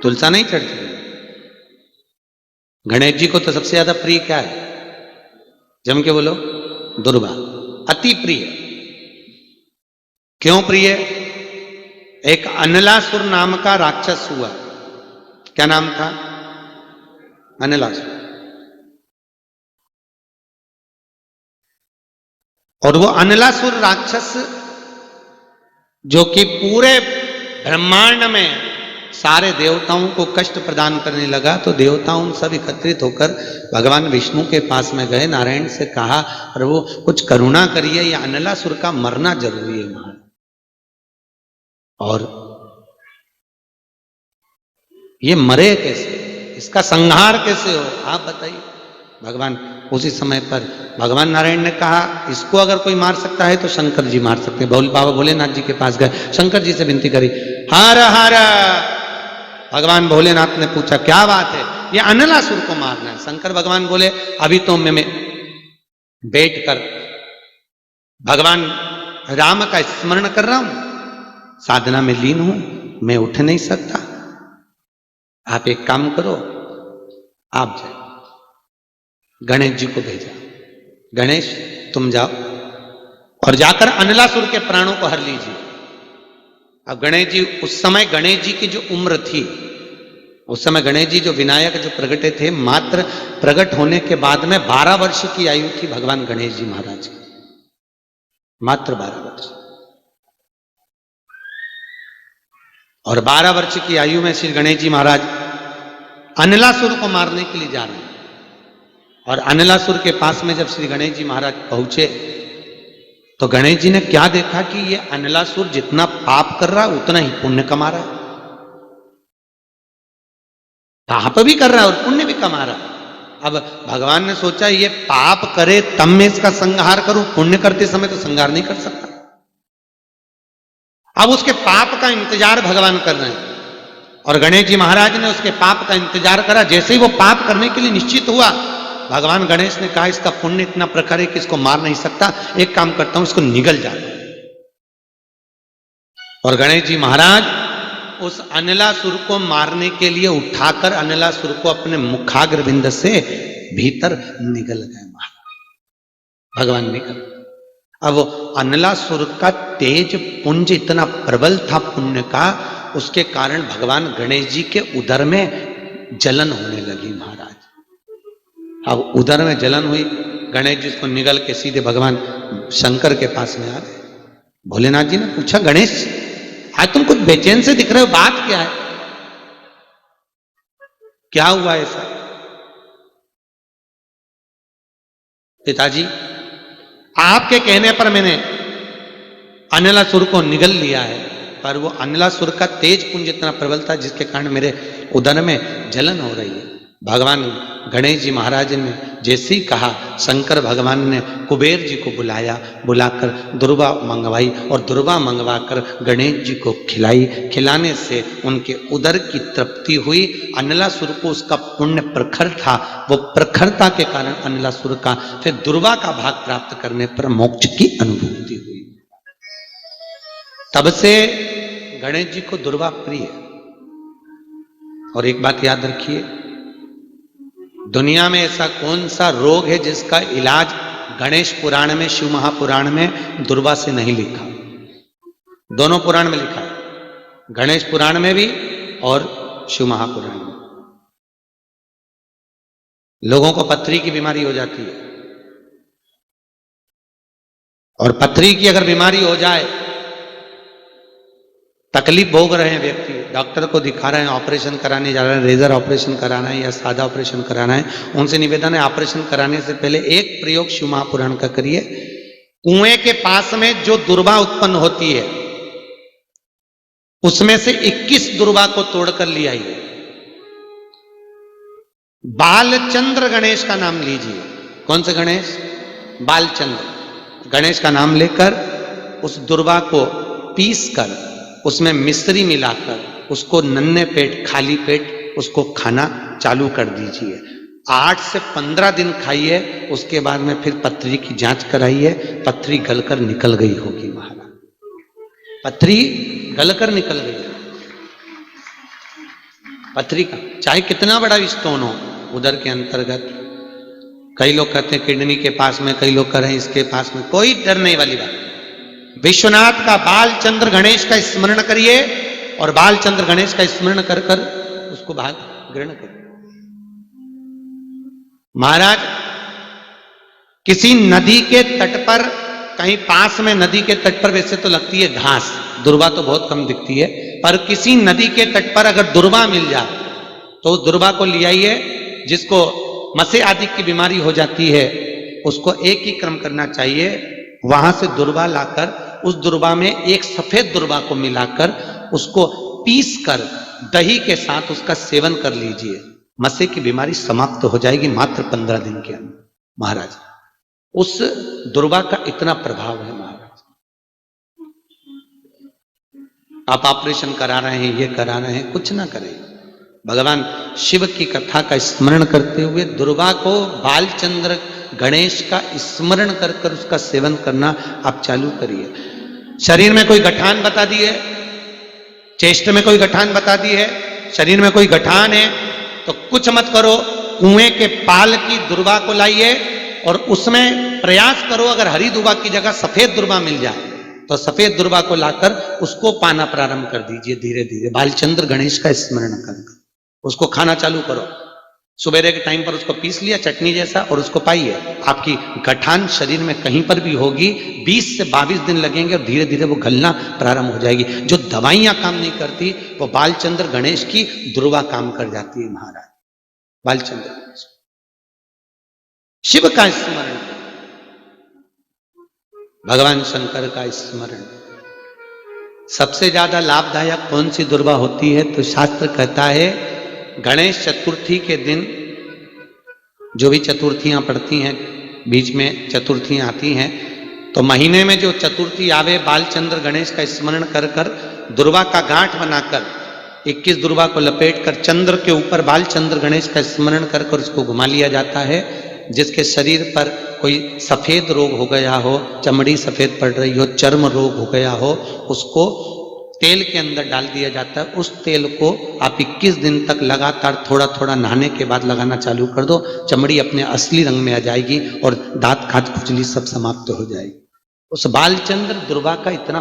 तुलसा नहीं चढ़ती। गणेश जी को तो सबसे ज्यादा प्रिय क्या है? जम के बोलो, दुर्वा। अति प्रिय। क्यों प्रिय? एक अनलासुर नाम का राक्षस हुआ। क्या नाम था? अनलासुर। और वो अनलासुर राक्षस जो कि पूरे ब्रह्मांड में सारे देवताओं को कष्ट प्रदान करने लगा, तो देवताओं सब एकत्रित होकर भगवान विष्णु के पास में गए, नारायण से कहा, प्रभु कुछ करुणा करिए, ये अनलासुर का मरना जरूरी है महाराज। और ये मरे कैसे, इसका संहार कैसे हो, आप बताइए। भगवान उसी समय पर भगवान नारायण ने कहा, इसको अगर कोई मार सकता है तो शंकर जी मार सकते हैं। बाबा भोलेनाथ जी के पास गए, शंकर जी से विनती करी, हर हर। भगवान भोलेनाथ ने पूछा, क्या बात है? ये अनलासुर को मारना है। शंकर भगवान बोले, अभी तो मैं बैठ कर भगवान राम का स्मरण कर रहा हूं, साधना में लीन हूं, मैं उठ नहीं सकता। आप एक काम करो, आप जाओ। गणेश जी को भेजा, गणेश तुम जाओ और जाकर अनलासुर के प्राणों को हर लीजिए। अब गणेश जी, उस समय गणेश जी की जो उम्र थी, उस समय गणेश जी जो विनायक जो प्रगटे थे, मात्र प्रकट होने के बाद में 12 वर्ष की आयु थी भगवान गणेश जी महाराज की, मात्र 12 वर्ष। और 12 वर्ष की आयु में श्री गणेश जी महाराज अनलासुर को मारने के लिए जा रहे हैं। और अनलासुर के पास में जब श्री गणेश जी महाराज पहुंचे, तो गणेश जी ने क्या देखा कि ये अनलासुर जितना पाप कर रहा है उतना ही पुण्य कमा रहा है। पाप भी कर रहा है और पुण्य भी कमा रहा है। अब भगवान ने सोचा, ये पाप करे तब मैं इसका संहार करूं, पुण्य करते समय तो संहार नहीं कर सकता। अब उसके पाप का इंतजार भगवान कर रहे हैं, और गणेश जी महाराज ने उसके पाप का इंतजार करा। जैसे ही वो पाप करने के लिए निश्चित हुआ, भगवान गणेश ने कहा, इसका पुण्य इतना प्रखर है कि इसको मार नहीं सकता, एक काम करता हूं, इसको निगल जाता हूं। और गणेश जी महाराज उस अनलासुर को मारने के लिए उठाकर अनलासुर को अपने मुखाग्रविंद से भीतर निगल गए महाराज। भगवान निगल। अब वो अनलासुर का तेज पुंज इतना प्रबल था पुण्य का, उसके कारण भगवान गणेश जी के उदर में जलन होने लगी महाराज। अब उदर में जलन हुई, गणेश जी उसको निगल के सीधे भगवान शंकर के पास में आ गए। भोलेनाथ जी ने पूछा, गणेश आज तुम कुछ बेचैन से दिख रहे हो, बात क्या है, क्या हुआ ऐसा? पिताजी, आपके कहने पर मैंने अनलासुर को निगल लिया है, पर वो अनलासुर का तेज पुंज इतना प्रबल था जिसके कारण मेरे उदर में जलन हो रही है। भगवान गणेश जी महाराज ने जैसे ही कहा, शंकर भगवान ने कुबेर जी को बुलाया, बुलाकर दुर्वा मंगवाई और दुर्वा मंगवाकर गणेश जी को खिलाई। खिलाने से उनके उदर की तृप्ति हुई। अनलासुर को उसका पुण्य प्रखर था, वो प्रखरता के कारण अनलासुर का फिर दुर्वा का भाग प्राप्त करने पर मोक्ष की अनुभूति हुई। तब से गणेश जी को दुर्वा प्रिय है। और एक बात याद रखिए, दुनिया में ऐसा कौन सा रोग है जिसका इलाज गणेश पुराण में, शिव महापुराण में दुर्वा से नहीं लिखा? दोनों पुराण में लिखा है, गणेश पुराण में भी और शिव महापुराण में। लोगों को पथरी की बीमारी हो जाती है, और पथरी की अगर बीमारी हो जाए, तकलीफ भोग रहे हैं व्यक्ति, डॉक्टर को दिखा रहे हैं, ऑपरेशन कराने जा रहे हैं, लेजर ऑपरेशन कराना है या सादा ऑपरेशन कराना है, उनसे निवेदन है ऑपरेशन कराने से पहले एक प्रयोग शिव महापुराण का करिए। कुएं के पास में जो दुर्वा उत्पन्न होती है, उसमें से 21 दुर्वा को तोड़कर ले आइए। बालचंद्र गणेश का नाम लीजिए। कौन से गणेश? बालचंद्र गणेश का नाम लेकर उस दुर्वा को पीस कर उसमें मिश्री मिलाकर उसको नन्हे पेट, खाली पेट उसको खाना चालू कर दीजिए। 8 से 15 दिन खाइए, उसके बाद में फिर पथरी की जांच कराइए। पथरी गलकर निकल गई होगी महाराज, पथरी गलकर निकल गई। पथरी का, चाहे कितना बड़ा स्टोन हो, उदर के अंतर्गत। कई लोग कहते हैं किडनी के पास में, कई लोग कह रहे हैं इसके पास में, कोई डरने वाली बात। विश्वनाथ का बालचंद्र गणेश का स्मरण करिए और बालचंद्र गणेश का स्मरण कर कर उसको भाग ग्रहण करिए। महाराज किसी नदी के तट पर, कहीं पास में नदी के तट पर वैसे तो लगती है घास, दुर्वा तो बहुत कम दिखती है, पर किसी नदी के तट पर अगर दुर्वा मिल जाए तो उस दुर्वा को ले आइए। जिसको मसे आदि की बीमारी हो जाती है उसको एक ही क्रम करना चाहिए, वहां से दुर्वा लाकर उस दुर्वा में एक सफेद दुर्वा को मिलाकर उसको पीस कर दही के साथ उसका सेवन कर लीजिए, मसे की बीमारी समाप्त हो जाएगी मात्र 15 दिन के अंदर। महाराज उस दुर्वा का इतना प्रभाव है महाराज। आप ऑपरेशन करा रहे हैं, ये करा रहे हैं, कुछ ना करें, भगवान शिव की कथा का स्मरण करते हुए दुर्वा को बालचंद्र गणेश का स्मरण कर कर उसका सेवन करना आप चालू करिए। शरीर में कोई गठान बता दी है, चेस्ट में कोई गठान बता दी है, शरीर में कोई गठान है तो कुछ मत करो, कुएं के पाल की दुर्वा को लाइए और उसमें प्रयास करो अगर हरी दुर्वा की जगह सफेद दुर्वा मिल जाए तो सफेद दुर्वा को लाकर उसको पाना प्रारंभ कर दीजिए धीरे धीरे, बालचंद्र गणेश का स्मरण कर उसको खाना चालू करो। सुबेरे के टाइम पर उसको पीस लिया चटनी जैसा और उसको पाइए, आपकी गठान शरीर में कहीं पर भी होगी 20 से 22 दिन लगेंगे और धीरे धीरे वो गलना प्रारंभ हो जाएगी। जो दवाइयां काम नहीं करती वो बालचंद्र गणेश की दुर्वा काम कर जाती है महाराज। बालचंद्र गणेश शिव का स्मरण, भगवान शंकर का स्मरण। सबसे ज्यादा लाभदायक कौन सी दुर्वा होती है तो शास्त्र कहता है गणेश चतुर्थी के दिन, जो भी चतुर्थियां पड़ती हैं, बीच में चतुर्थियां आती हैं, तो महीने में जो चतुर्थी आवे बालचंद्र गणेश का स्मरण कर कर दुर्वा का गांठ बनाकर 21 दुर्वा को लपेट कर चंद्र के ऊपर बालचंद्र गणेश का स्मरण कर कर उसको घुमा लिया जाता है। जिसके शरीर पर कोई सफेद रोग हो गया हो, चमड़ी सफेद पड़ रही हो, चर्म रोग हो गया हो, उसको तेल के अंदर डाल दिया जाता है। उस तेल को आप 21 दिन तक लगातार थोड़ा थोड़ा नहाने के बाद लगाना चालू कर दो, चमड़ी अपने असली रंग में आ जाएगी और दांत खाज खुजली सब समाप्त हो जाएगी। उस बालचंद्र दुर्वा का इतना